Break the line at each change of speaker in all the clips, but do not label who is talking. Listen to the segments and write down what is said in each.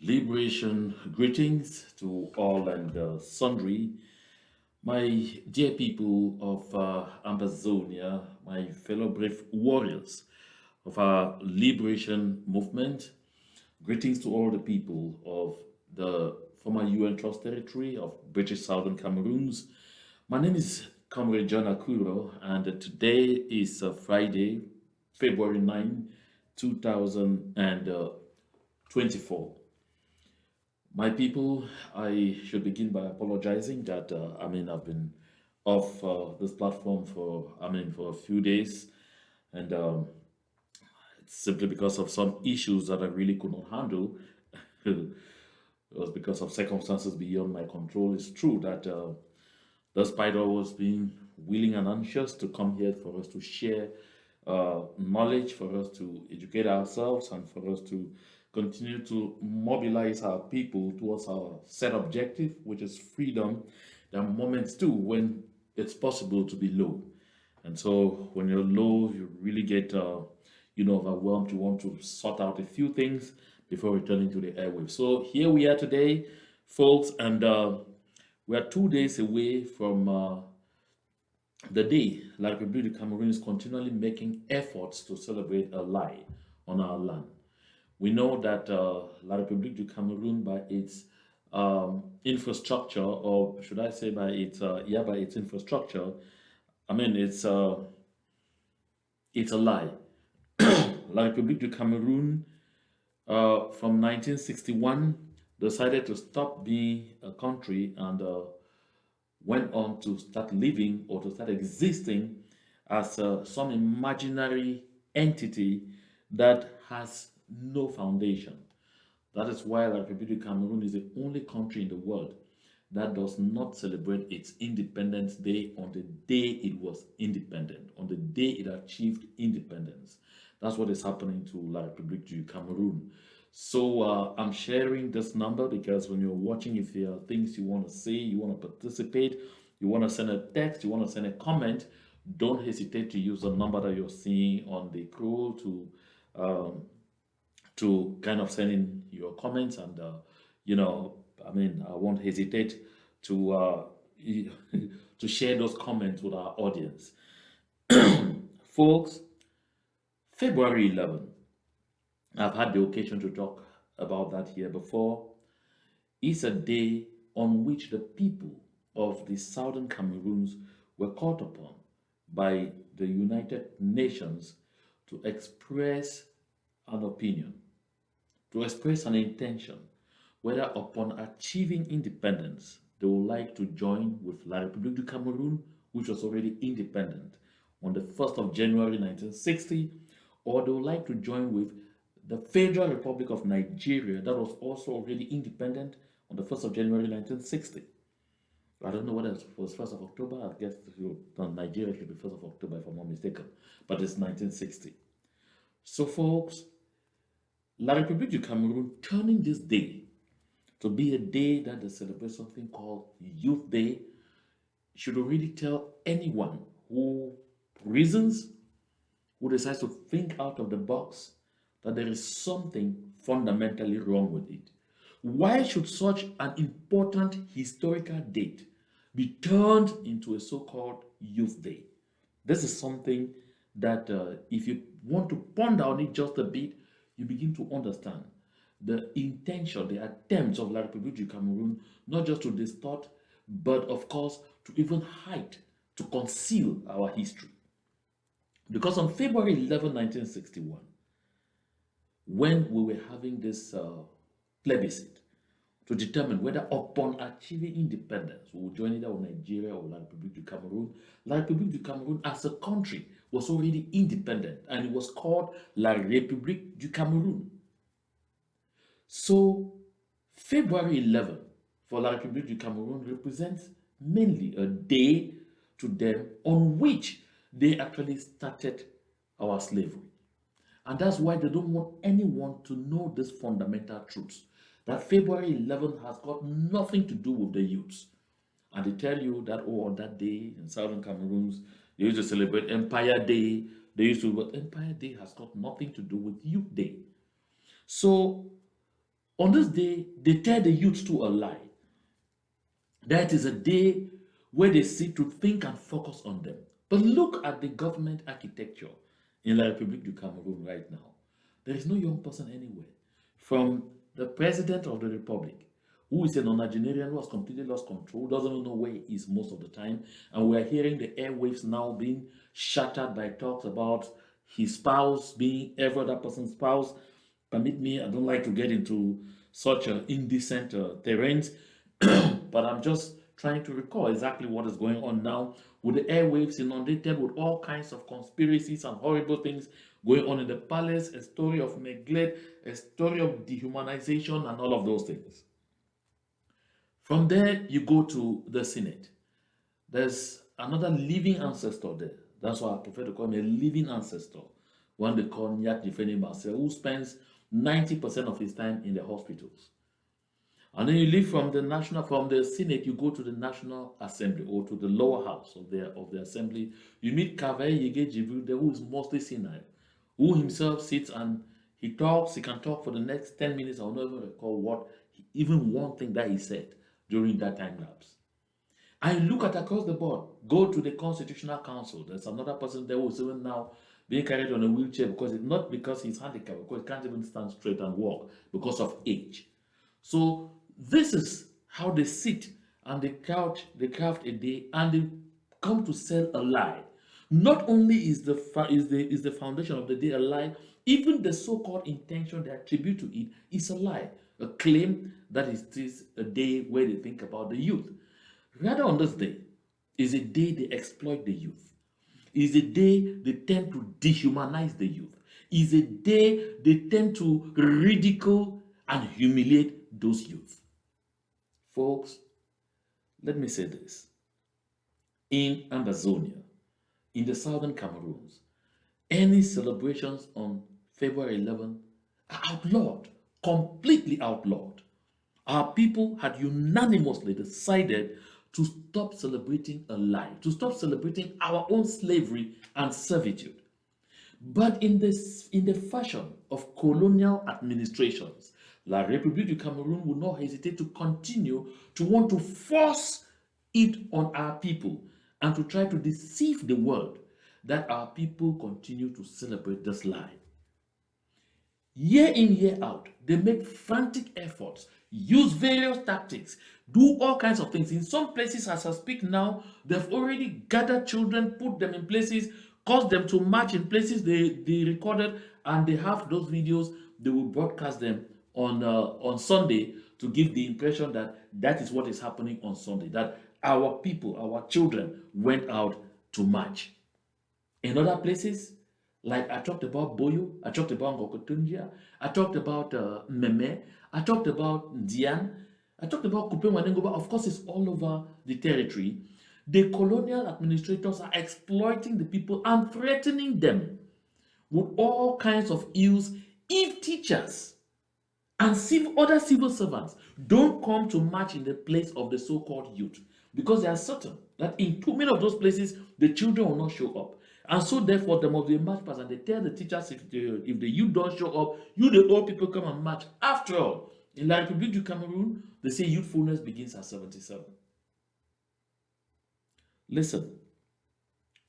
Liberation greetings to all and sundry, my dear people of Amazonia, my fellow brave warriors of our liberation movement. Greetings to all the people of the former UN Trust Territory of British Southern Cameroons. My name is Comrade John Akuro, and today is Friday, February 9, 2024. My people, I should begin by apologizing that I've been off this platform for a few days, and it's simply because of some issues that I really could not handle. It was because of circumstances beyond my control. It's true that despite always being willing and anxious to come here for us to share knowledge, for us to educate ourselves, and for us to continue to mobilize our people towards our set objective, which is freedom. There are moments too when it's possible to be low. And so when you're low, you really get overwhelmed. You want to sort out a few things before returning to the airwaves. So here we are today, folks, and we are 2 days away from the day La République du Cameroon is continually making efforts to celebrate a lie on our land. We know that La République du Cameroon, by its infrastructure, or should I say by its infrastructure, I mean it's a lie. La République du Cameroon, from 1961, decided to stop being a country and went on to start living or to start existing as some imaginary entity that has no foundation. That is why La République du Cameroon is the only country in the world that does not celebrate its Independence Day on the day it was independent, on the day it achieved independence. That's what is happening to La République du Cameroon. So I'm sharing this number because when you're watching, if there are things you want to say, you want to participate, you want to send a text, you want to send a comment, don't hesitate to use the number that you're seeing on the crew um, to kind of send in your comments. And I won't hesitate to to share those comments with our audience. Folks, February 11th, I've had the occasion to talk about that here before, is a day on which the people of the southern Cameroons were called upon by the United Nations to express an opinion, to express an intention, whether upon achieving independence they would like to join with La République du Cameroon, which was already independent on the 1st of January 1960, or they would like to join with the Federal Republic of Nigeria, that was also already independent on the 1st of January 1960. I don't know whether it was 1st of October. I guess Nigeria should be 1st of October if I'm not mistaken, but it's 1960. So, folks, La République du Cameroon turning this day to be a day that they celebrate something called Youth Day should already tell anyone who reasons, who decides to think out of the box, that there is something fundamentally wrong with it. Why should such an important historical date be turned into a so called Youth Day? This is something that, if you want to ponder on it just a bit, you begin to understand the intention, the attempts of La République du Cameroon, not just to distort, but of course to even hide, to conceal our history. Because on February 11, 1961, when we were having this plebiscite to determine whether upon achieving independence we would join either Nigeria or La République du Cameroon, La République du Cameroon as a country was already independent and it was called La République du Cameroon. So February 11 for La République du Cameroon represents mainly a day to them on which they actually started our slavery. And that's why they don't want anyone to know this fundamental truth that February 11 has got nothing to do with the youths. And they tell you that, oh, on that day in Southern Cameroons, they used to celebrate Empire Day. But Empire Day has got nothing to do with Youth Day. So On this day, they tell the youth to a lie. That is a day where they sit to think and focus on them. But look at the government architecture in La République du Cameroon right now. There is no young person anywhere. From the president of the republic, who is a nonagenarian who has completely lost control, doesn't even know where he is most of the time. And we are hearing the airwaves now being shattered by talks about his spouse being every other person's spouse. Permit me, I don't like to get into such indecent terrains, but I'm just trying to recall exactly what is going on now with the airwaves inundated with all kinds of conspiracies and horrible things going on in the palace, a story of neglect, a story of dehumanization, and all of those things. From there, you go to the Senate. There's another living ancestor there. That's why I prefer to call him a living ancestor. One they call Nyat Jifene Marcel, who spends 90% of his time in the hospitals. And then you leave from the Senate, you go to the National Assembly or to the lower house of the assembly. You meet Kaveh Yege Jibril, who is mostly senile, who himself sits and he talks. He can talk for the next 10 minutes. I'll never recall even one thing that he said during that time lapse. And look at across the board. Go to the Constitutional Council. There's another person there who's even now being carried on a wheelchair because it's not because he's handicapped, because he can't even stand straight and walk because of age. So this is how they sit and they craft a day and they come to sell a lie. Not only is the foundation of the day a lie, even the so-called intention they attribute to it is a lie, a claim that it is a day where they think about the youth. Rather, on this day is a day they exploit the youth. Is a day they tend to dehumanize the youth. Is a day they tend to ridicule and humiliate those youth. Folks, let me say this. In Ambazonia, in the southern Cameroons, any celebrations on February 11 are outlawed, completely outlawed. Our people had unanimously decided to stop celebrating a lie, to stop celebrating our own slavery and servitude. But in the fashion of colonial administrations, La République du Cameroun would not hesitate to continue to want to force it on our people and to try to deceive the world that our people continue to celebrate this lie. Year in, year out, they make frantic efforts, use various tactics, do all kinds of things. In some places, as I speak now, they've already gathered children, put them in places, caused them to march in places they recorded, and they have those videos. They will broadcast them on Sunday to give the impression that that is what is happening on Sunday, that our people, our children went out to march. In other places, like I talked about Boyo, I talked about Ngokotunjia, I talked about Meme, I talked about Dian, I talked about Kupe Wanengoba. Of course, it's all over the territory. The colonial administrators are exploiting the people and threatening them with all kinds of ills if teachers and other civil servants don't come to march in the place of the so-called youth, because they are certain that in too many of those places the children will not show up, and so therefore there must be a march pass, and they tell the teachers, if the youth don't show up, you the old people come and march. After all, in La République du Cameroon, they say youthfulness begins at 77. Listen,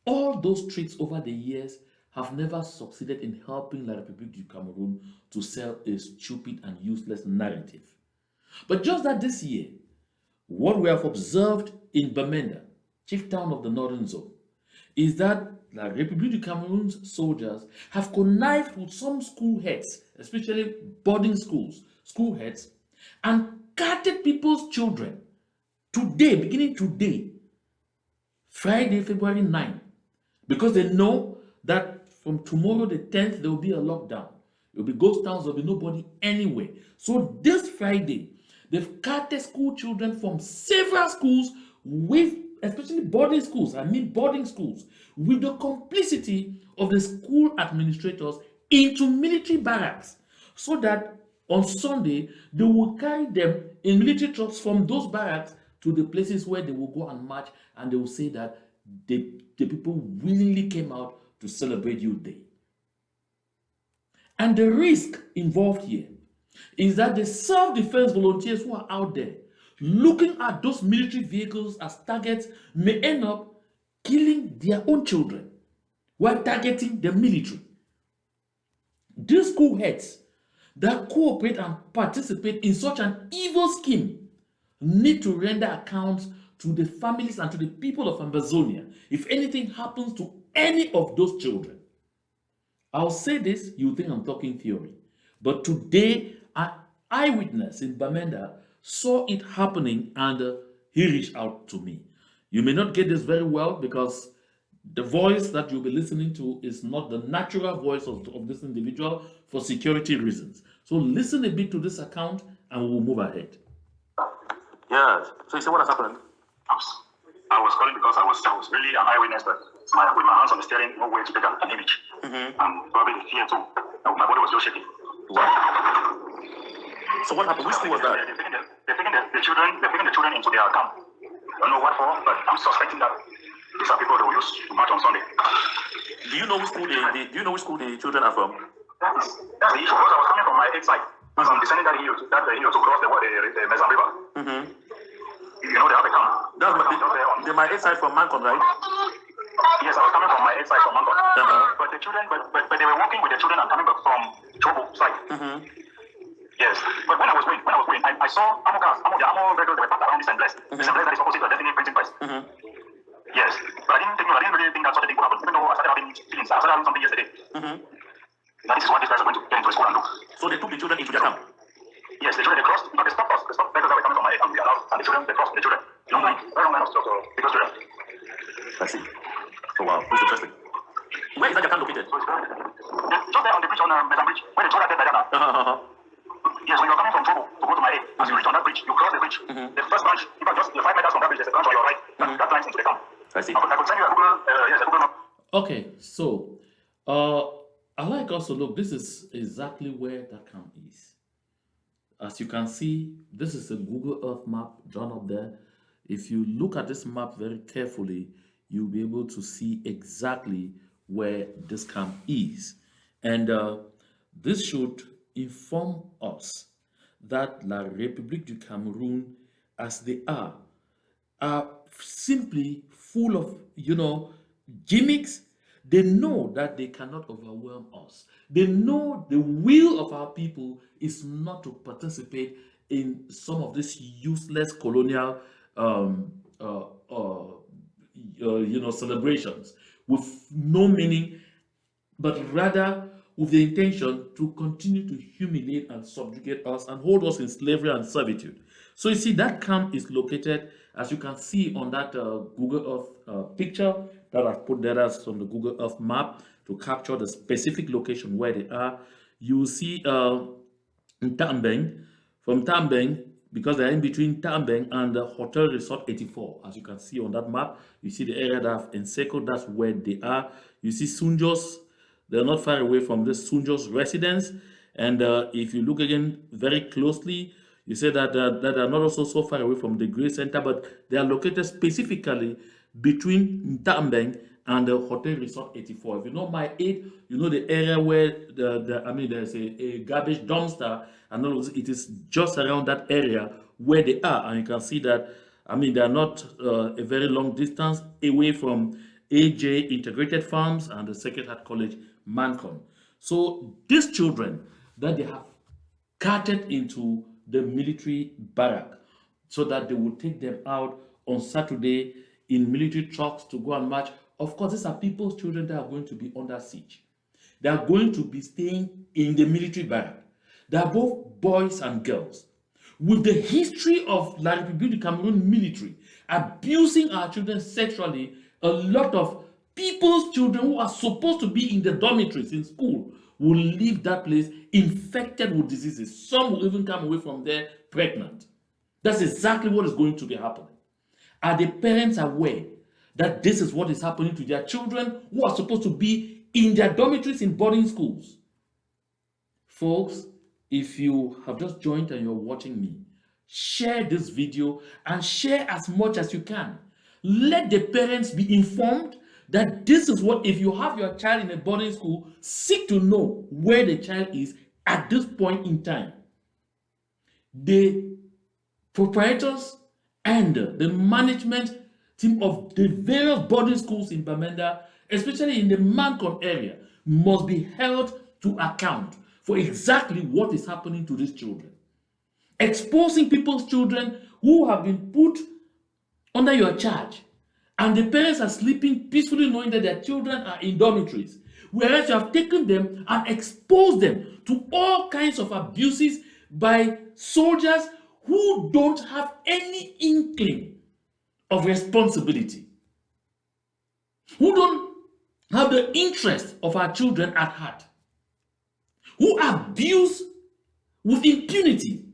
all those tricks over the years have never succeeded in helping La République du Cameroon to sell a stupid and useless narrative. But just that this year, what we have observed in Bamenda, chief town of the northern zone, is that La République du Cameroon's soldiers have connived with some school heads, especially boarding schools, school heads, and carted people's children today, beginning today, Friday, February 9, because they know that from tomorrow, the 10th, there will be a lockdown. There will be ghost towns, there will be nobody anywhere. So this Friday, they've carted school children from several schools with, especially boarding schools, boarding schools, with the complicity of the school administrators into military barracks, so that on Sunday, they will carry them in military trucks from those barracks to the places where they will go and march, and they will say that the people willingly came out to celebrate Youth Day. And the risk involved here is that the self-defense volunteers who are out there looking at those military vehicles as targets may end up killing their own children while targeting the military. These school heads that cooperate and participate in such an evil scheme need to render accounts to the families and to the people of Amazonia if anything happens to any of those children. I'll say this, you think I'm talking theory, but today an eyewitness in Bamenda saw it happening and he reached out to me. You may not get this very well because the voice that you'll be listening to is not the natural voice of this individual for security reasons. So listen a bit to this account and we'll move ahead.
Yeah. So you see what has happened? I was calling because I was really an eyewitness, but with my hands on the steering, no way to take an image. And probably the fear too. My body was still shaking.
Wow. So what happened? Which school was that?
They're taking the children into their camp. I don't know what for, but I'm suspecting that these are people they will use to march on Sunday.
Do you know which school the children are from?
That's the issue. Because I was coming from my head side. As I'm descending that hill to cross the Embezzlement River. You know they have a camp.
They might head side from Mancon, right?
Yes, I was coming from my head side from Mancon. But the children, but they were walking with the children and coming back from Chobo side. Yes, but when I was going, I saw ammo vehicles that were parked around this place. This place that is opposite to the Destiny printing press. Yes, but I didn't really think that sort of thing would happen. Even though I started having feelings, I started having something yesterday. Now this is what these guys are going to get into the school and do.
So they took the children into their camp.
Yes, the children they crossed. No, they stopped us. They stopped vehicles that were coming from my head and we allowed. And the children they crossed the children. Long line, very long line of because children.
I see. Oh wow, that's interesting. Where is that your camp located?
So just there on the bridge on Mesan Bridge, where the children are Diana. Yes, when you're coming from Togo to go to my head, as you reach on that bridge, you cross the bridge. The first branch, in fact, just 5 meters from that bridge, there's a branch on your right. That lines into the camp.
I see.
I could send you a Google map.
Okay, so I like also look, this is exactly where that camp is. As you can see, this is a Google Earth map drawn up there. If you look at this map very carefully, you'll be able to see exactly where this camp is. And this should inform us that La République du Cameroun, as they are simply full of, gimmicks. They know that they cannot overwhelm us. They know the will of our people is not to participate in some of this useless colonial celebrations with no meaning, but rather with the intention to continue to humiliate and subjugate us and hold us in slavery and servitude. So you see, that camp is located, as you can see on that Google Earth picture that I've put there as on the Google Earth map to capture the specific location where they are. You see in Tambeng, from Tambeng, because they're in between Tambeng and the Hotel Resort 84, as you can see on that map, you see the area that I've encircled, that's where they are. You see Sunjos, they're not far away from this Sunjos residence. And if you look again very closely, you see that they're not also so far away from the Grey Center, but they are located specifically between Tambeng and the Hotel Resort 84. If you know my aid, you know the area where there's a garbage dumpster, and all of this, it is just around that area where they are. And you can see that, they are not a very long distance away from AJ Integrated Farms and the Sacred Heart College, Mancon. So these children that they have carted into the military barrack so that they will take them out on Saturday in military trucks to go and march. Of course, these are people's children that are going to be under siege. They are going to be staying in the military barrack. They are both boys and girls. With the history of La République du Cameroun military abusing our children sexually, a lot of people's children who are supposed to be in the dormitories in school will leave that place infected with diseases. Some will even come away from there pregnant. That's exactly what is going to be happening. Are the parents aware that this is what is happening to their children who are supposed to be in their dormitories in boarding schools? Folks, if you have just joined and you're watching me, share this video and share as much as you can. Let the parents be informed that this is what, if you have your child in a boarding school, seek to know where the child is at this point in time. the proprietors and the management team of the various boarding schools in Bamenda, especially in the Mancon area, must be held to account for exactly what is happening to these children. Exposing people's children who have been put under your charge, and the parents are sleeping peacefully knowing that their children are in dormitories, whereas you have taken them and exposed them to all kinds of abuses by soldiers who don't have any inkling of responsibility, who don't have the interest of our children at heart, who abuse with impunity.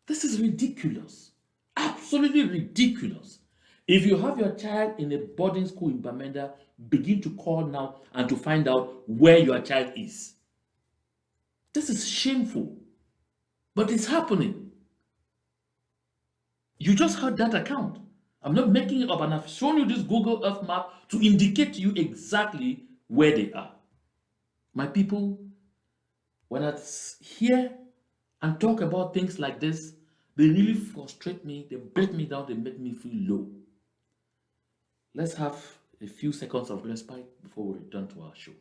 This is ridiculous. Absolutely ridiculous. If you have your child in a boarding school in Bamenda, begin to call now and to find out where your child is. This is shameful, but it's happening. You just heard that account. I'm not making it up, and I've shown you this Google Earth map to indicate to you exactly where they are. My people, when I hear and talk about things like this, they really frustrate me, they break me down, they make me feel low. Let's have a few seconds of respite before we return to our show.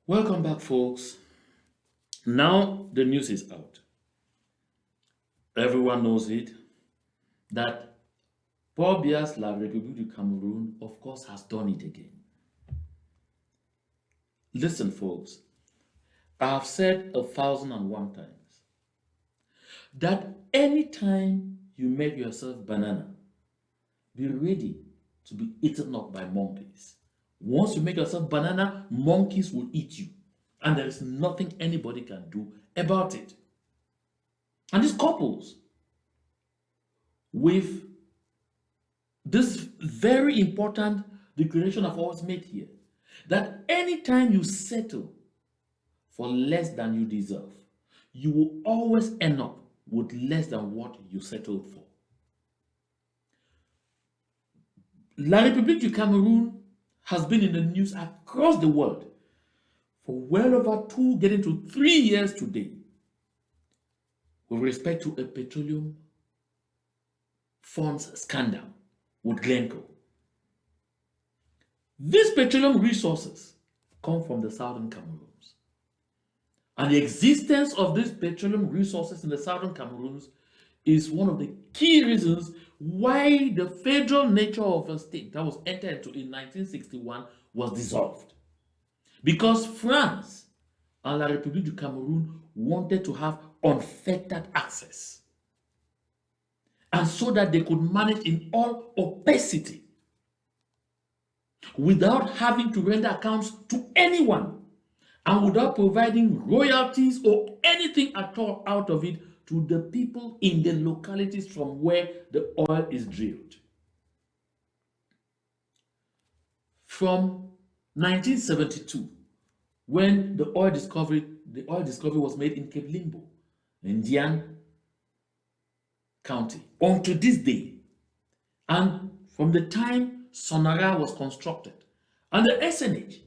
Welcome back, folks. Now the news is out. Everyone knows it, that Paul Biya's La République du Cameroon, of course, has done it again. Listen, folks, I have said 1,001 times that anytime you make yourself banana, be ready to be eaten up by monkeys. Once you make yourself banana, monkeys will eat you. And there is nothing anybody can do about it. And this couples with this very important declaration I've always made here, that anytime you settle for less than you deserve, you will always end up with less than what you settled for. La République du Cameroon has been in the news across the world for well over 2, getting to 3 years today, with respect to a petroleum funds scandal with Glencoe. These petroleum resources come from the southern Cameroons. And the existence of these petroleum resources in the southern Cameroons is one of the key reasons why the federal nature of a state that was entered into in 1961 was dissolved. Because France and La République du Cameroon wanted to have unfettered access. And so that they could manage in all opacity without having to render accounts to anyone and without providing royalties or anything at all out of it to the people in the localities from where the oil is drilled. From 1972, when the oil discovery was made in Cape Limbo, Indian County, unto this day, and from the time Sonara was constructed, and the SNH,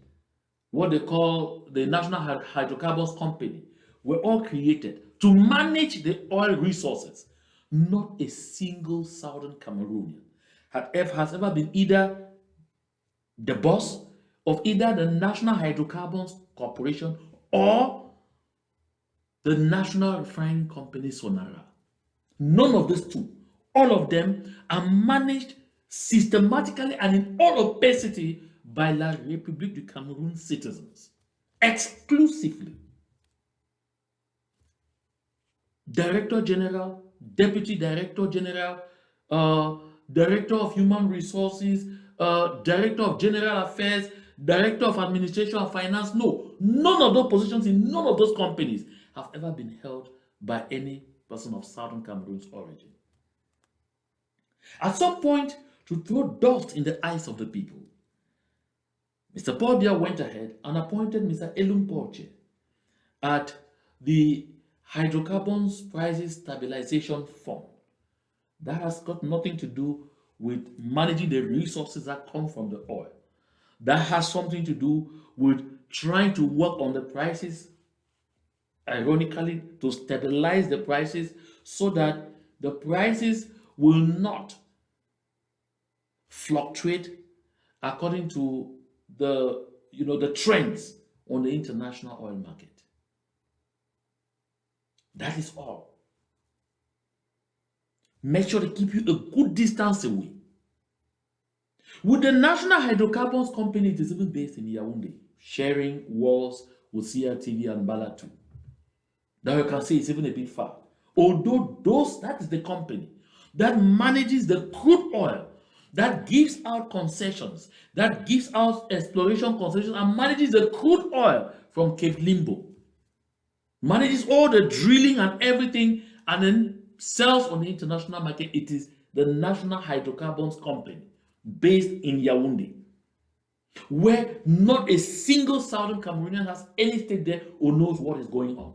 what they call the National Hydrocarbons Company, were all created to manage the oil resources. Not a single southern Cameroonian has ever been either the boss of either the National Hydrocarbons Corporation or the National Refining Company Sonara. None of these two. All of them are managed systematically and in all opacity by La République du Cameroon citizens. Exclusively. Director General, Deputy Director General, Director of Human Resources, Director of General Affairs, Director of Administration and Finance. No, none of those positions in none of those companies have ever been held by any person of Southern Cameroon's origin. At some point, to throw dust in the eyes of the people, Mr. Paul Biya went ahead and appointed Mr. Elum Porche at the Hydrocarbons Prices Stabilization Fund. That has got nothing to do with managing the resources that come from the oil. That has something to do with trying to work on the prices, ironically, to stabilize the prices so that the prices will not fluctuate according to the trends on the international oil market. That is all. Make sure to keep you a good distance away. With the National Hydrocarbons Company, it is even based in Yaoundé, sharing walls with CRTV and Balatu. Now you can say it's even a bit far. Although that is the company that manages the crude oil, that gives out concessions, that gives out exploration concessions, and manages the crude oil from Cape Limbo, manages all the drilling and everything, and then sells on the international market. It is the National Hydrocarbons Company based in Yaoundé, where not a single Southern Cameroonian has any stake there or knows what is going on.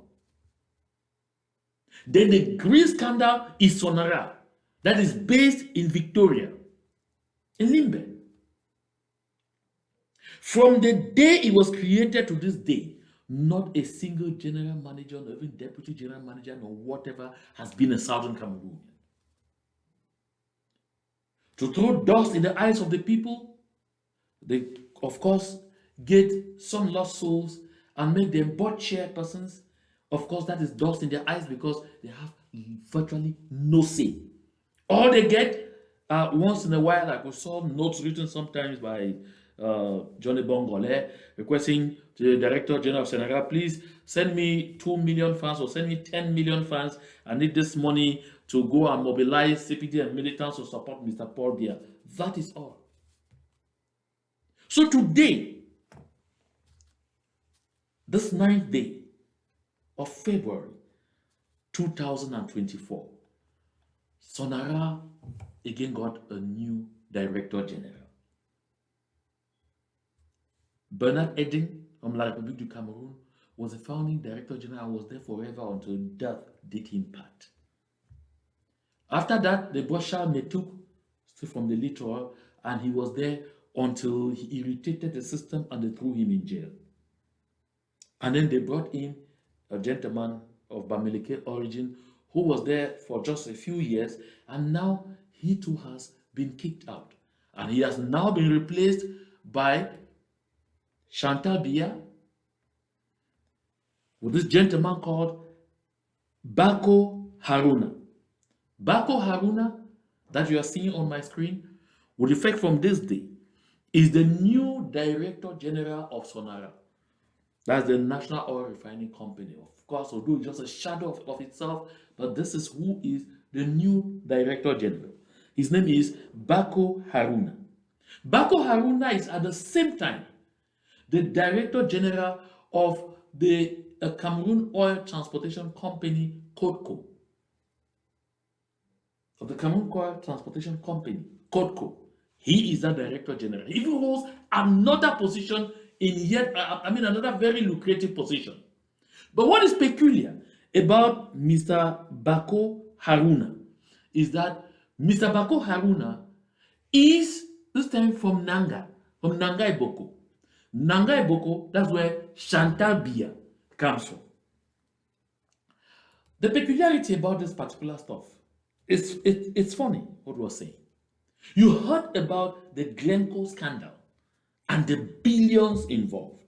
Then the green scandal is Sonara, that is based in Victoria, in Limbe. From the day it was created to this day, not a single general manager, or even deputy general manager, or whatever has been a Southern Cameroonian. To throw dust in the eyes of the people, they, of course, get some lost souls and make them board chairpersons. Of course, that is dust in their eyes because they have virtually no say. All they get once in a while, like we saw notes written sometimes by Johnny Bongole requesting to the Director General of Senegal, please send me 2 million fans or send me 10 million fans. I need this money to go and mobilize CPD and militants to support Mr. Paul Biya. That is all. So today, this 9th day of February 2024, Sonara again got a new Director General. Bernard Eding from La République du Cameroun was the founding Director General and was there forever until death did him part. After that, they brought Charles Metuk, still from the littoral, and he was there until he irritated the system and they threw him in jail. And then they brought in a gentleman of Bamileke origin who was there for just a few years, and now he too has been kicked out. And he has now been replaced by Chantal Biya with this gentleman called Bako Haruna. Bako Haruna, that you are seeing on my screen, with effect from this day, is the new Director General of Sonara. That's the National Oil Refining Company. Of course, although it's just a shadow of itself, but this is who is the new Director General. His name is Bako Haruna. Bako Haruna is at the same time the Director General of the Cameroon Oil Transportation Company, CODCO. Of the Cameroon Oil Transportation Company, CODCO. He is the Director General. He even holds another position in yet, another very lucrative position. But what is peculiar about Mr. Bako Haruna is that Mr. Bako Haruna is this time from Nanga Iboko. Nanga Iboko, that's where Chantal Biya comes from. The peculiarity about this particular stuff is it's funny what we're saying. You heard about the Glencoe scandal and the billions involved.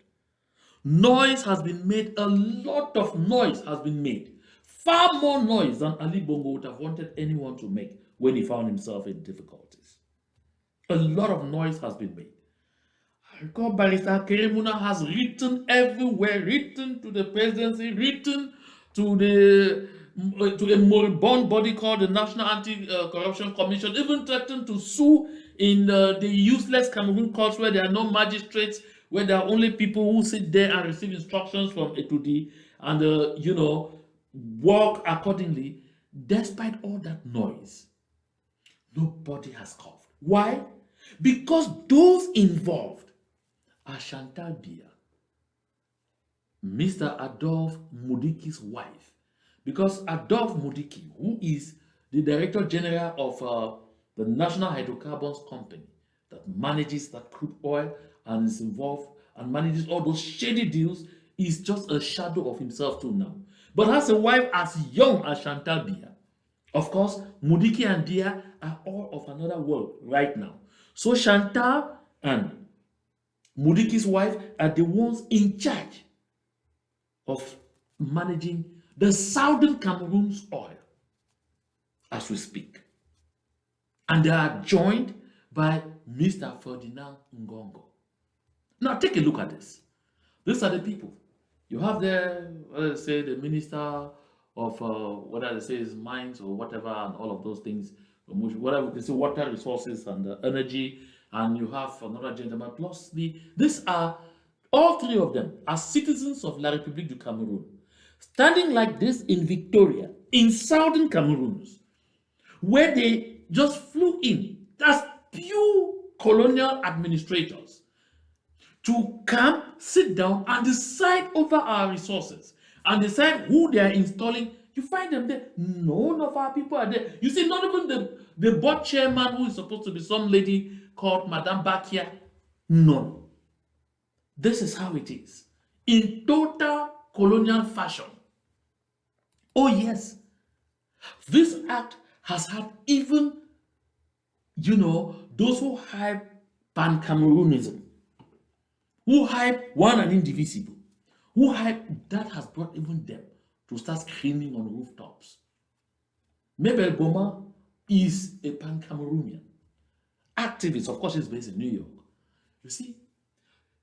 Noise has been made, a lot of noise has been made. Far more noise than Ali Bongo would have wanted anyone to make when he found himself in difficulties. A lot of noise has been made. I recall Barrister Keremuna has written everywhere, written to the presidency, written to a moribund body called the National Anti-Corruption Commission, even threatened to sue in the useless Cameroon courts where there are no magistrates, where there are only people who sit there and receive instructions from A to D and, work accordingly. Despite all that noise, Nobody has coughed. Why? Because those involved are Chantal Biya, Mr. Adolphe Mudiki's wife. Because Adolphe Mudiki, who is the Director General of the National Hydrocarbons Company that manages that crude oil and is involved and manages all those shady deals, is just a shadow of himself too now. But has a wife as young as Chantal Biya. Of course, Mudiki and Biya are all of another world right now. So Chantal and Mudiki's wife are the ones in charge of managing the southern Cameroon's oil as we speak. And they are joined by Mr. Ferdinand Ngongo. Now take a look at this. These are the people. You have there, let's say, the minister of whatever they say is mines or whatever, and all of those things, whatever they say, water resources and energy, and you have another gentleman. Plus, these are all three of them are citizens of La République du Cameroon, standing like this in Victoria, in southern Cameroon, where they just flew in as pure colonial administrators to come, sit down, and decide over our resources and decide who they are installing. You find them there. None of our people are there. You see, not even the board chairman, who is supposed to be some lady called Madame Bakia. None. This is how it is. In total colonial fashion. Oh, yes. This act has had even, those who hype pan-Camerooninism, who hype one and indivisible, who hype that has brought even them to start screaming on rooftops. Mabel Boma is a pan-Cameroonian activist. Of course, she's based in New York. You see,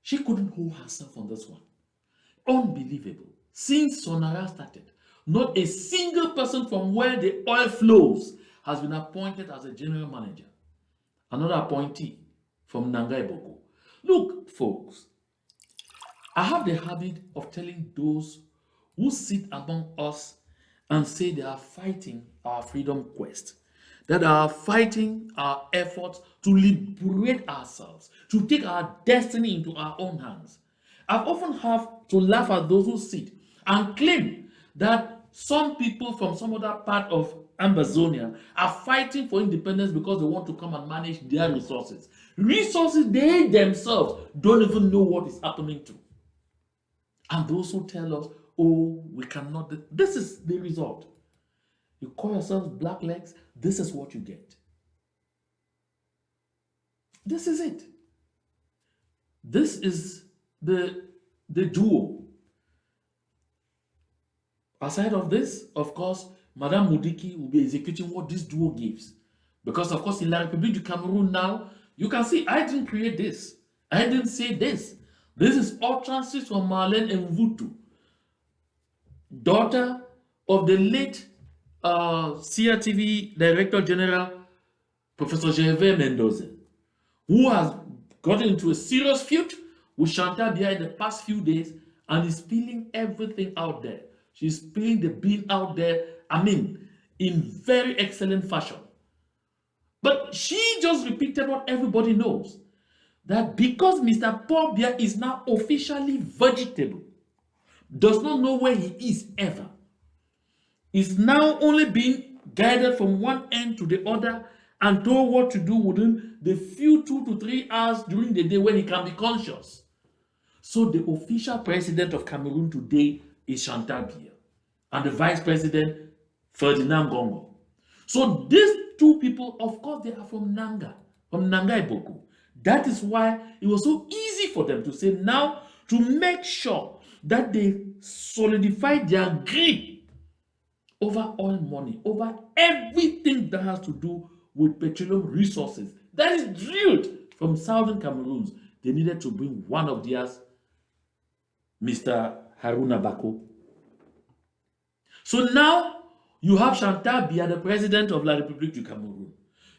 she couldn't hold herself on this one. Unbelievable. Since Sonara started, not a single person from where the oil flows has been appointed as a general manager. Another appointee from Nangai Boko. Look, folks, I have the habit of telling those who sit among us and say they are fighting our freedom quest, that are fighting our efforts to liberate ourselves, to take our destiny into our own hands. I've often have to laugh at those who sit and claim that some people from some other part of Ambazonia are fighting for independence because they want to come and manage their resources. Resources they themselves don't even know what is happening to. And those who tell us, oh, we cannot, this is the result. You call yourselves black legs, this is what you get. This is it. This is the duo. Aside of this, of course, Madame Mudiki will be executing what this duo gives. Because, of course, in La République du Cameroon now, you can see, I didn't create this. I didn't say this. This is utterances from Marlene Mvutu, daughter of the late CRTV Director General, Professor Gervais Mendoza, who has gotten into a serious feud with Chantal Biya in the past few days and is spilling everything out there. She's spilling the bean out there, in very excellent fashion. But she just repeated what everybody knows, that because Mr. Paul Biya is now officially vegetable, does not know where he is ever, is now only being guided from one end to the other and told what to do within the few 2 to 3 hours during the day when he can be conscious. So the official president of Cameroon today is Chantal Biya, and the vice president, Ferdinand Ngongo. So these two people, of course, they are from Nangai Boko. That is why it was so easy for them to say now, to make sure that they solidify their grip over oil money, over everything that has to do with petroleum resources that is drilled from southern Cameroon. They needed to bring one of theirs, Mr. Haruna Bako. So now you have Chantal Biya, the president of La République du Cameroon.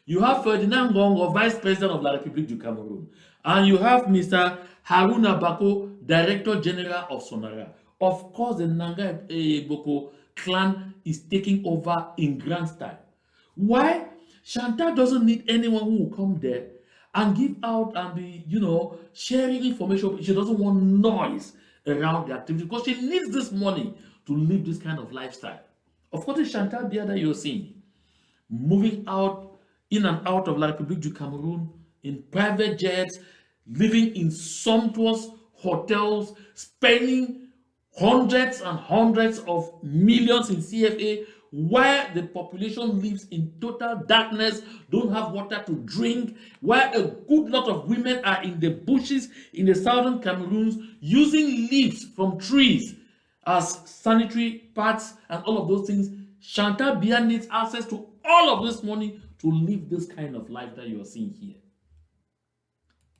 You have Ferdinand Ngongo, vice president of La République du Cameroon. And you have Mr. Haruna Bako, director general of Sonara. Of course, the Nangai Boko clan is taking over in grand style. Why? Chantal doesn't need anyone who will come there and give out and be, sharing information. She doesn't want noise around the activity because she needs this money to live this kind of lifestyle. Of course, it's Chantal Biya that you're seeing moving out in and out of La République du Cameroon in private jets, living in sumptuous hotels, spending hundreds and hundreds of millions in CFA, where the population lives in total darkness, don't have water to drink, where a good lot of women are in the bushes in the southern Cameroons using leaves from trees as sanitary pads and all of those things. Chantal Biya needs access to all of this money to live this kind of life that you're seeing here.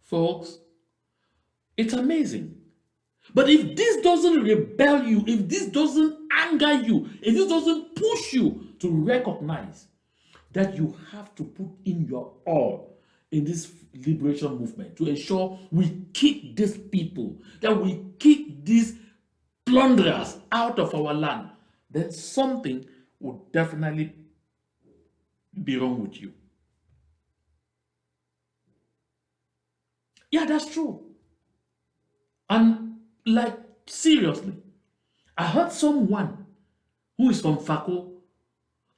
Folks, it's amazing. But if this doesn't rebel you, if this doesn't anger you, if this doesn't push you to recognize that you have to put in your all in this liberation movement to ensure we kick these people, that we kick these plunderers out of our land, then something would definitely be wrong with you. Yeah, that's true. And like, seriously, I heard someone who is from Fako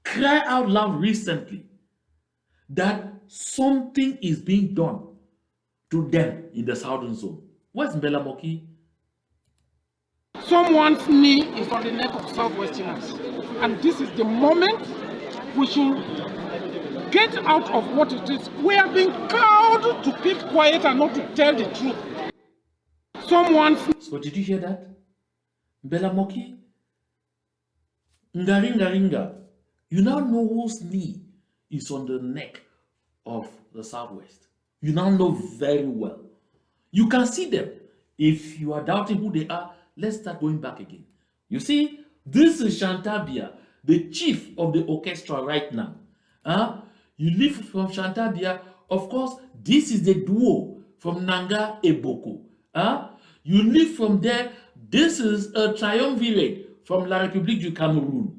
cry out loud recently that something is being done to them in the southern zone. Where's Mbelamoki?
Someone's knee is on the neck of Southwesterners, and this is the moment we should get out of what it is. We are being called to keep quiet and not to tell the truth.
So did you hear that? Mbelamoki, Ngaringa, you now know whose knee is on the neck of the Southwest. You now know very well. You can see them. If you are doubting who they are, let's start going back again. You see, this is Chantal Biya, the chief of the orchestra right now. You live from Chantal Biya. Of course, this is the duo from Nanga Eboko. You live from there. This is a triumvirate from La République du Cameroun.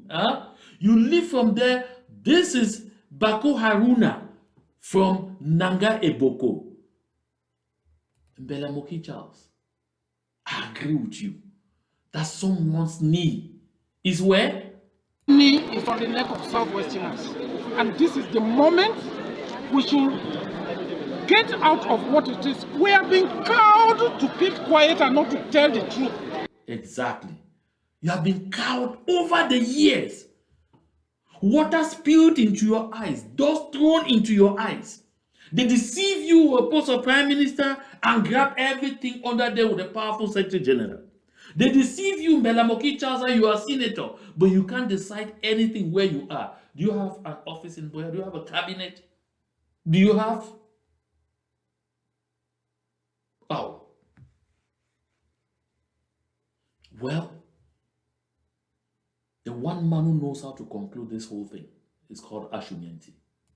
You live from there. This is Bako Haruna from Nanga Eboko. Mbelamoki Charles, I agree with you that someone's knee is where?
Knee is on the neck of Southwesterners, and this is the moment we should get out of what it is. We are being called to keep quiet and not to tell the truth.
Exactly. You have been cowed over the years. Water spilled into your eyes, dust thrown into your eyes. They deceive you with a post of prime minister and grab everything under there with a powerful secretary general. They deceive you, Mbelamoki Charles, you are a senator, but you can't decide anything where you are. Do you have an office in Biya? Do you have a cabinet? Do you have? Oh. Well, the one man who knows how to conclude this whole thing is called Ashumienti.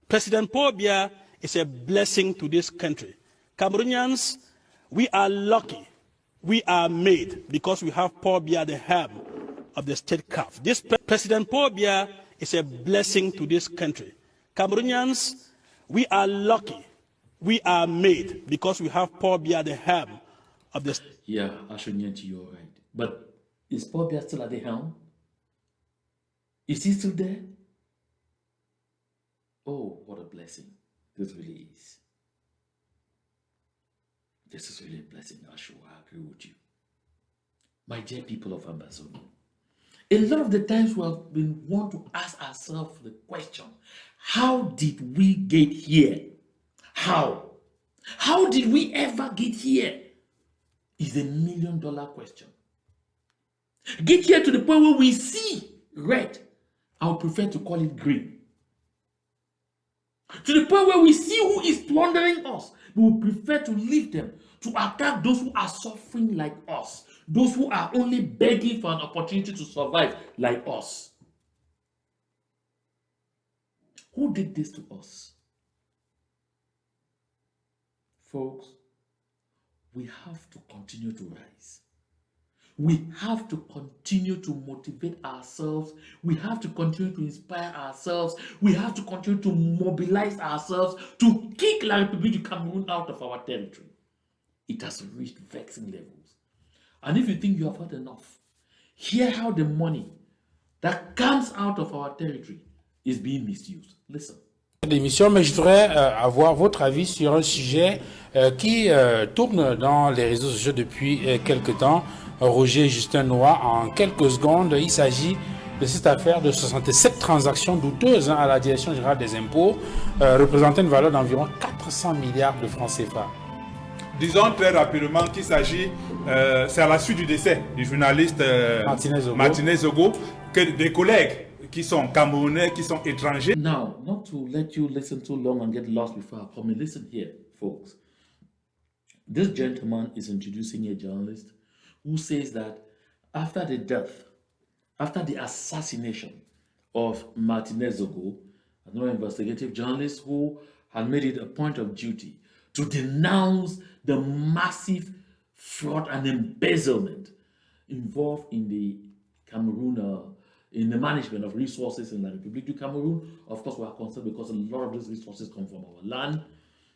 President Paul Biya is a blessing to this country. Cameroonians, we are lucky. We are made because we have Paul Biya, the helm of the state calf. This President Paul Biya is a blessing to this country. Cameroonians, we are lucky. We are made because we have Paul Biya, the helm of the state.
Yeah, Ashumienti, you're right. But is Paul Biya still at the helm? Is he still there? Oh, what a blessing. This really is. This is really a blessing, Ashu. I agree with you. My dear people of Embezzlement, a lot of the times we have been want to ask ourselves the question, how did we get here? How? How did we ever get here? Is a $1 million question. Get here to the point where we see red. I would prefer to call it green. To the point where we see who is plundering us, we would prefer to leave them, to attack those who are suffering like us, those who are only begging for an opportunity to survive like us. Who did this to us? Folks, we have to continue to rise. We have to continue to motivate ourselves. We have to continue to inspire ourselves. We have to continue to mobilize ourselves to kick La République du Cameroon out of our territory. It has reached vexing levels. And if you think you have had enough, hear how the money that comes out of our territory is being misused. Listen.
L'émission, mais je voudrais avoir votre avis sur un sujet qui tourne dans les réseaux sociaux depuis quelque temps. Roger Justin Noah, en quelques secondes, il s'agit de cette affaire de 67 transactions douteuses à la Direction générale des impôts, représentant une valeur d'environ 400 milliards de francs CFA.
Disons très rapidement qu'il s'agit, c'est à la suite du décès du journaliste Martinez Zogo, que des collègues qui sont camerounais, qui sont étrangers.
Now, not to let you listen too long and get lost before I come in, listen here, folks. This gentleman is introducing a journalist who says that after the death, after the assassination of Martinez Zogo, another investigative journalist who had made it a point of duty to denounce the massive fraud and embezzlement involved in the Cameroon, in the management of resources in the Republic du Cameroon. Of course, we are concerned because a lot of these resources come from our land,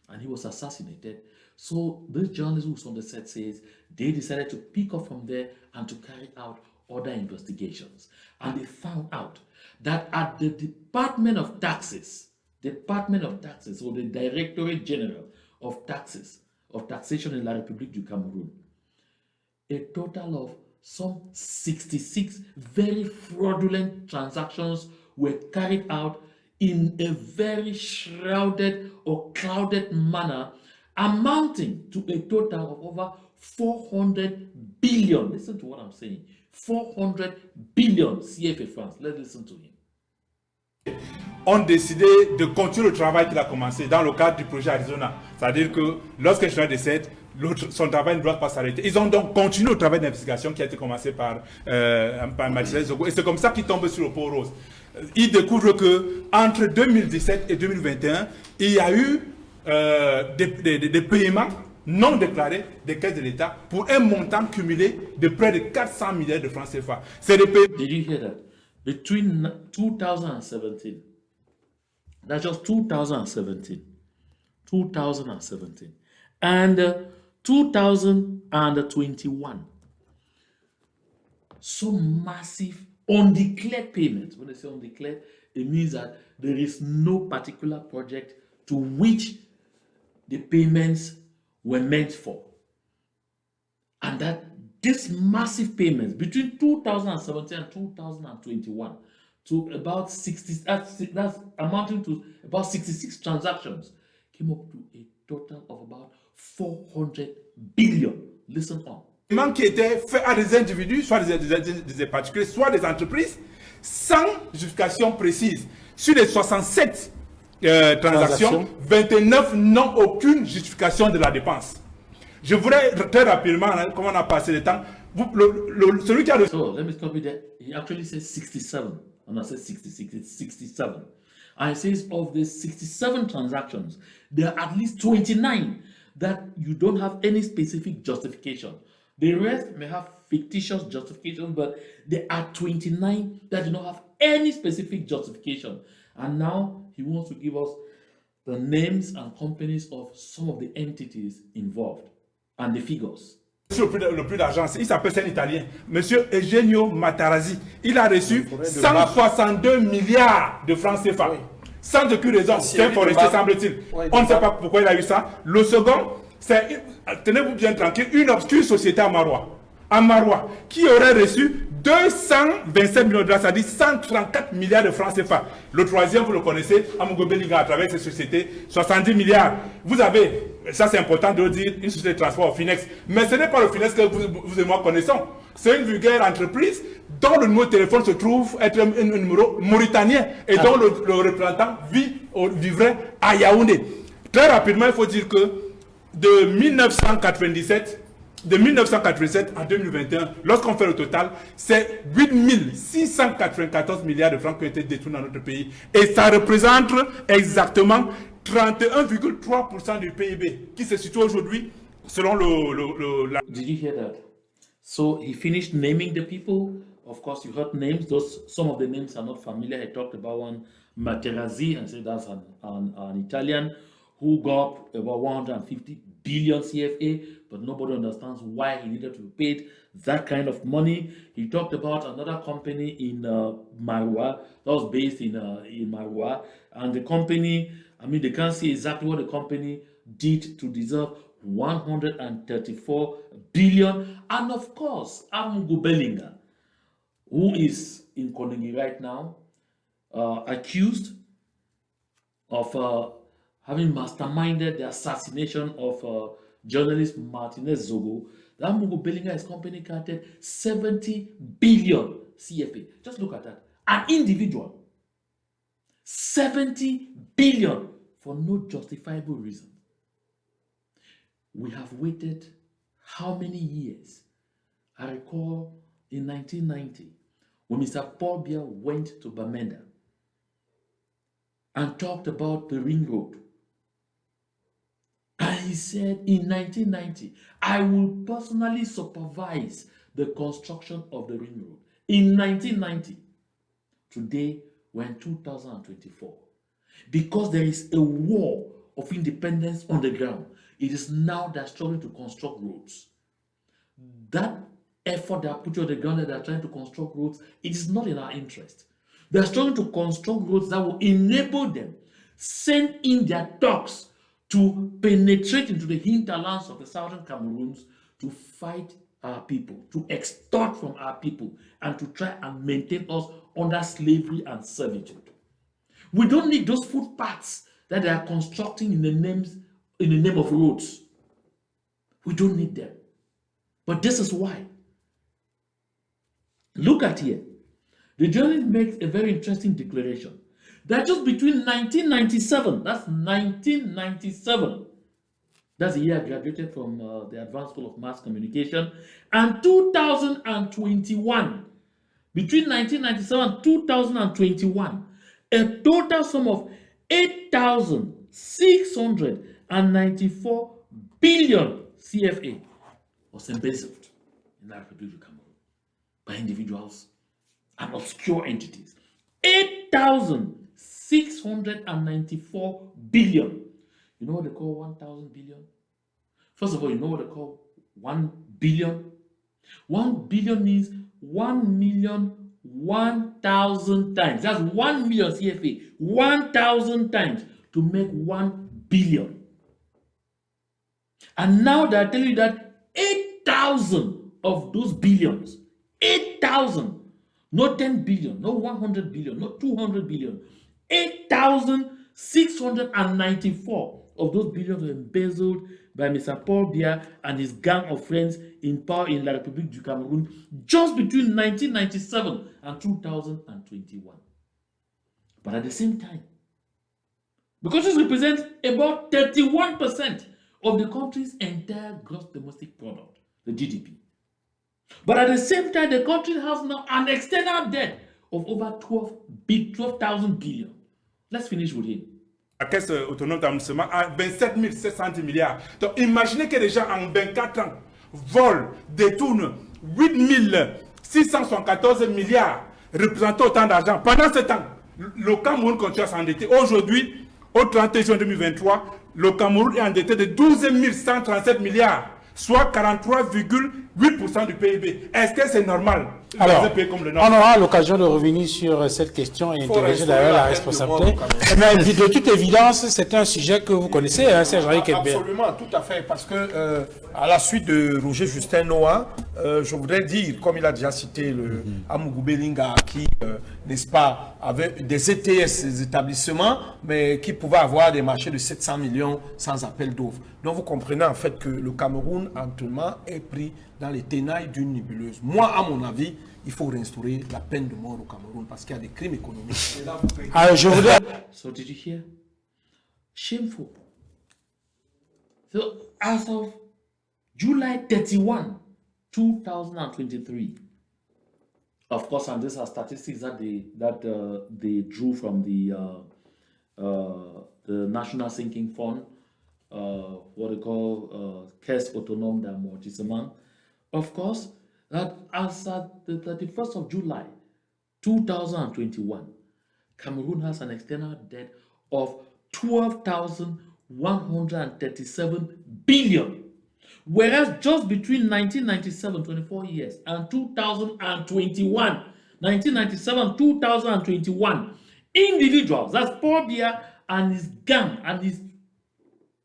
and he was assassinated. So this journalist who's on the set says they decided to pick up from there and to carry out other investigations. And they found out that at the Department of Taxes, or the Directorate General of Taxes, of Taxation in La République du Cameroon, a total of some 66 very fraudulent transactions were carried out in a very shrouded or clouded manner, amounting to a total of over 400 billion. Listen to what I'm saying. 400 billion CFA francs. Let's listen to him.
Ont décidé de continuer le travail qu'il a commencé dans le cadre du projet Arizona. C'est-à-dire que lorsqu'un journal décède, son travail ne doit pas s'arrêter. Ils ont donc continué le travail d'investigation qui a été commencé par Martinez Zogo. Et c'est comme ça qu'ils tombent sur le pot rose. Ils découvrent que entre 2017 et 2021, il y a eu des paiements non déclarés des caisses de l'État pour un montant cumulé de près de 400 milliards de francs CFA. C'est des paiements.
Did you hear that? Between 2017, that's just 2017, and 2021, so massive undeclared payments. When they say undeclared, it means that there is no particular project to which the payments were meant for. And that these massive payments between 2017 and 2021 to about 60, that's amounting to about 66 transactions, came up to a total of about 400 billion. Listen on.
Qui étaient faits à des individus, soit des particuliers, soit des entreprises, sans justification précise. Sur les 67 transactions, 29 n'ont aucune justification de la dépense. Je voudrais très rapidement, comme on a passé le temps, celui qui a le...
So, let me stop you there. He actually says 67. And I said 66, it's 67. And it says of the 67 transactions, there are at least 29 that you don't have any specific justification. The rest may have fictitious justification, but there are 29 that do not have any specific justification. And now he wants to give us the names and companies of some of the entities involved and the figures.
Le plus d'argent, il s'appelle, c'est un Italien, Monsieur Eugenio Matarazzi. Il a reçu 162 milliards de francs CFA. Sans aucune raison, c'est un forestier, semble-t-il. On ne sait pas pourquoi il a eu ça. Le second, c'est, tenez-vous bien tranquille, une obscure société à Marois, qui aurait reçu 227 millions de dollars, c'est-à-dire 134 milliards de francs CFA. Le troisième, vous le connaissez, Amogo Bellinga, à travers ces sociétés, 70 milliards. Vous avez, ça c'est important de le dire, une société de transport au Finex. Mais ce n'est pas le Finex que vous et moi connaissons. C'est une vulgaire entreprise dont le numéro de téléphone se trouve être un numéro mauritanien et dont le représentant vivrait à Yaoundé. Très rapidement, il faut dire que de 1997 à 2021, lorsqu'on fait le total, c'est 8 694 milliards de francs qui ont été détournés dans notre pays. Et ça représente exactement 31,3% du PIB, qui se situe aujourd'hui, selon la...
Did you hear that? So he finished naming the people. Of course, you heard names. Some of the names are not familiar. He talked about one Materazzi and said that's an Italian who got about 150 billion CFA, but nobody understands why he needed to be paid that kind of money. He talked about another company in Marwa that was based in Marwa, and the company, I mean, they can't see exactly what the company did to deserve 134 billion. And of course, Amungu Bellinga, who is in Colonial right now, accused of having masterminded the assassination of journalist Martinez Zogo. That Amungu Bellinga, his company counted 70 billion CFA. Just look at that. An individual. 70 billion for no justifiable reason. We have waited how many years? I recall in 1990 when Mr. Paul Biya went to Bamenda and talked about the ring road. And he said in 1990, I will personally supervise the construction of the ring road. In 1990. Today, we're in 2024. Because there is a war of independence on the ground, it is now they're struggling to construct roads. That effort they are putting on the ground that they're trying to construct roads, it is not in our interest. They're struggling to construct roads that will enable them send in their thugs to penetrate into the hinterlands of the southern Cameroons to fight our people, to extort from our people, and to try and maintain us under slavery and servitude. We don't need those footpaths that they are constructing in the name of roads. We don't need them. But this is why. Look at here. The journalist makes a very interesting declaration that just between 1997, that's 1997, that's the year I graduated from the Advanced School of Mass Communication, and 2021, between 1997 and 2021, a total sum of 8,694 billion CFA was embezzled in the Republic of Cameroon by individuals and obscure entities. 8,694 billion. You know what they call 1,000 billion? First of all, you know what they call 1 billion? 1 billion means 1,000,000 times. That's 1 million CFA. 1,000 times to make 1 billion. And now they're telling you that 8,000 of those billions, 8,000, not 10 billion, not 100 billion, not 200 billion, 8,694 of those billions were embezzled by Mr. Paul Biya and his gang of friends in power in La République du Cameroun just between 1997 and 2021. But at the same time, because this represents about 31% of the country's entire gross domestic product, the GDP. But at the same time, the country has now an external debt of over 12,000 billion. Let's finish with him.
La caisse autonome d'amortissement à 27 710 milliards. Donc imaginez que les gens en 24 ans volent, détournent 8 674 milliards, représentant autant d'argent. Pendant ce temps, le Cameroun continue à s'endetter. Aujourd'hui, au 30 juin 2023, le Cameroun est endetté de 12 137 milliards, soit 43,8% du PIB. Est-ce que c'est normal?
Alors, on aura l'occasion de revenir sur cette question et interroger d'ailleurs la responsabilité. Mais de toute évidence, c'est un sujet que vous connaissez, hein, Serge-Henri Kébert.
Absolument, tout à fait, parce que à la suite de Roger Justin Noah, je voudrais dire, comme il a déjà cité le Amungu Bellinga, qui, n'est-ce pas, avait des ETS, des établissements, mais qui pouvaient avoir des marchés de 700 millions sans appel d'offres. Donc vous comprenez en fait que le Cameroun actuellement est pris dans les ténailles d'une nébuleuse. Moi, à mon avis, il faut réinstaurer la peine de mort au Cameroun parce qu'il y a des crimes économiques.
Alors, je voudrais...
So did you hear? Shameful. So as of July 31, 2023, of course, and these are statistics that they drew from the National Sinking Fund, what they call Caisse Autonome d'Amortissement. Of course, that as at the 31st of July 2021, Cameroon has an external debt of 12,137 billion. Whereas just between 1997, 24 years, and 2021, 1997, 2021, individuals, that's Paul Biya and his gang and his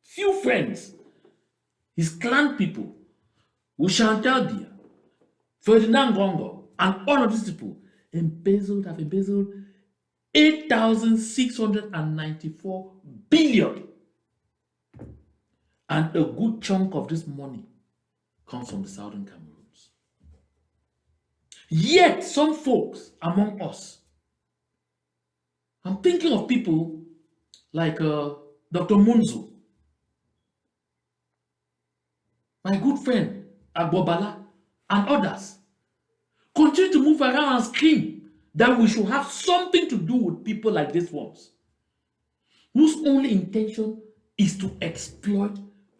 few friends, his clan people, with Chantal Biya, Ferdinand Gongo, and all of these people have embezzled 8,694 billion. And a good chunk of this money comes from the southern Cameroons. Yet, some folks among us, I'm thinking of people like Dr. Munzu, my good friend Agbobala, and others, continue to move around and scream that we should have something to do with people like these ones, whose only intention is to exploit,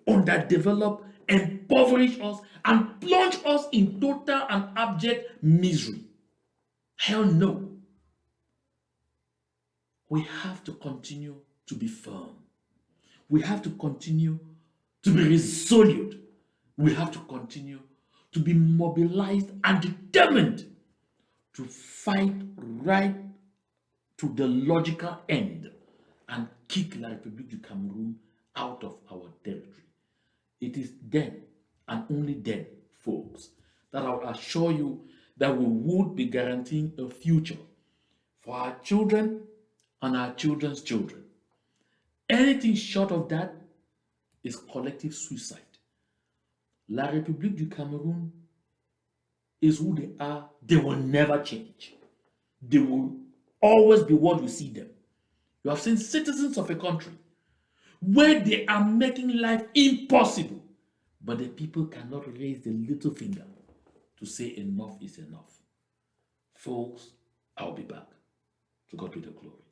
underdevelop, impoverish us, and plunge us in total and abject misery. Hell no. We have to continue to be firm. We have to continue to be resolute. We have to continue to be mobilized and determined to fight right to the logical end and kick La République du Cameroon out of our territory. It is then and only then, folks, that I will assure you that we would be guaranteeing a future for our children and our children's children. Anything short of that is collective suicide. La République du Cameroon is who they are. They will never change. They will always be what you see them. You have seen citizens of a country where they are making life impossible, but the people cannot raise the little finger to say enough is enough. Folks, I'll be back. To God be the glory.